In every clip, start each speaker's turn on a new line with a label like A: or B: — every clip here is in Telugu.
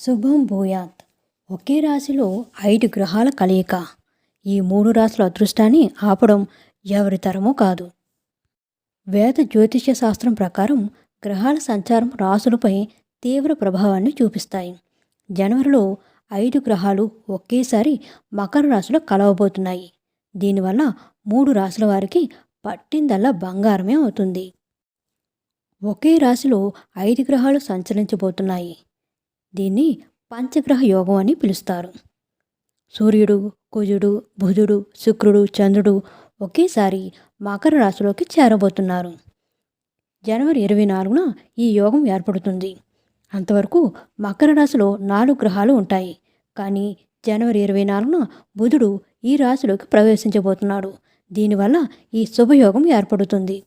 A: శుభం భూయాత్. ఒకే రాశిలో 5 గ్రహాల కలయిక. ఈ 3 రాశుల అదృష్టాన్ని ఆపడం ఎవరి తరమూ కాదు. వేద జ్యోతిష్య శాస్త్రం ప్రకారం గ్రహాల సంచారం రాశులపై తీవ్ర ప్రభావాన్ని చూపిస్తాయి. జనవరిలో 5 గ్రహాలు ఒకేసారి మకర రాశిలో కలవబోతున్నాయి. దీనివల్ల 3 రాశుల వారికి పట్టిందల్లా బంగారమే అవుతుంది. ఒకే రాశిలో 5 గ్రహాలు సంచరించబోతున్నాయి. దీన్ని పంచగ్రహ యోగం అని పిలుస్తారు. సూర్యుడు, కుజుడు, బుధుడు, శుక్రుడు, చంద్రుడు ఒకేసారి మకర రాశిలోకి చేరబోతున్నారు. జనవరి 24న ఈ యోగం ఏర్పడుతుంది. అంతవరకు మకర రాశిలో 4 గ్రహాలు ఉంటాయి. కానీ జనవరి 24న బుధుడు ఈ రాశిలోకి ప్రవేశించబోతున్నాడు. దీనివల్ల ఈ శుభయోగం ఏర్పడుతుంది.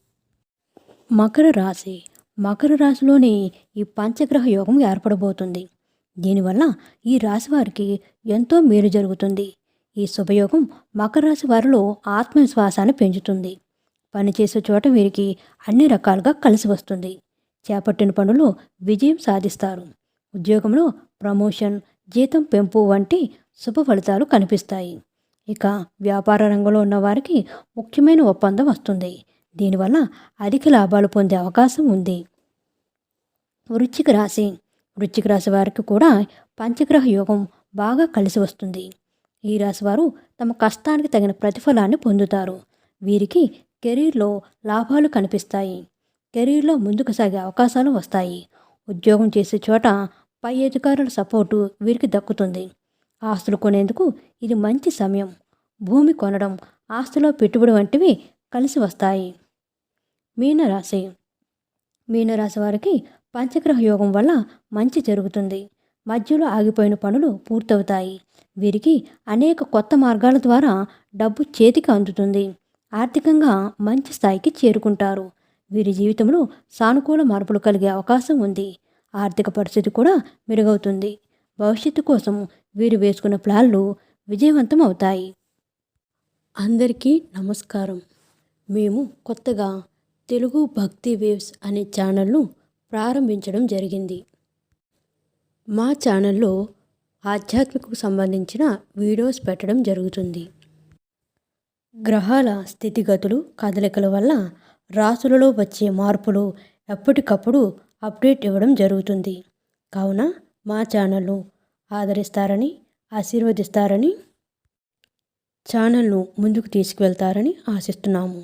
A: మకర రాశి. మకర రాశిలోని ఈ పంచగ్రహ యోగం ఏర్పడబోతుంది. దీనివల్ల ఈ రాశి వారికి ఎంతో మేలు జరుగుతుంది. ఈ శుభయోగం మకర రాశి వారిలో ఆత్మవిశ్వాసాన్ని పెంచుతుంది. పనిచేసే చోట వీరికి అన్ని రకాలుగా కలిసి వస్తుంది. చేపట్టిన పనులు విజయం సాధిస్తారు. ఉద్యోగంలో ప్రమోషన్, జీతం పెంపు వంటి శుభ ఫలితాలు కనిపిస్తాయి. ఇక వ్యాపార రంగంలో ఉన్న వారికి ముఖ్యమైన ఒప్పందం వస్తుంది. దీనివల్ల అధిక లాభాలు పొందే అవకాశం ఉంది. వృశ్చిక రాశి. వృశ్చిక రాశి వారికి కూడా పంచగ్రహ యోగం బాగా కలిసి వస్తుంది. ఈ రాశి వారు తమ కష్టానికి తగిన ప్రతిఫలాన్ని పొందుతారు. వీరికి కెరీర్లో లాభాలు కనిపిస్తాయి. కెరీర్లో ముందుకు సాగే అవకాశాలు వస్తాయి. ఉద్యోగం చేసే చోట పై అధికారుల సపోర్టు వీరికి దక్కుతుంది. ఆస్తులు కొనేందుకు ఇది మంచి సమయం. భూమి కొనడం, ఆస్తిలో పెట్టుబడి వంటివి కలిసి వస్తాయి. మీనరాశి. మీనరాశి వారికి పంచగ్రహ యోగం వల్ల మంచి జరుగుతుంది. మధ్యలో ఆగిపోయిన పనులు పూర్తవుతాయి. వీరికి అనేక కొత్త మార్గాల ద్వారా డబ్బు చేతికి అందుతుంది. ఆర్థికంగా మంచి స్థాయికి చేరుకుంటారు. వీరి జీవితంలో సానుకూల మార్పులు కలిగే అవకాశం ఉంది. ఆర్థిక పరిస్థితి కూడా మెరుగవుతుంది. భవిష్యత్తు కోసం వీరు వేసుకున్న ప్లాన్లు విజయవంతం అవుతాయి. అందరికీ నమస్కారం. మేము కొత్తగా తెలుగు భక్తి వేవ్స్ అనే ఛానల్ను ప్రారంభించడం జరిగింది. మా ఛానల్లో ఆధ్యాత్మికకు సంబంధించిన వీడియోస్ పెట్టడం జరుగుతుంది. గ్రహాల స్థితిగతులు, కదలికల వల్ల రాశులలో వచ్చే మార్పులు ఎప్పటికప్పుడు అప్డేట్ ఇవ్వడం జరుగుతుంది. కావున మా ఛానల్ను ఆదరిస్తారని, ఆశీర్వదిస్తారని, ఛానల్ను ముందుకు తీసుకువెళ్తారని ఆశిస్తున్నాము.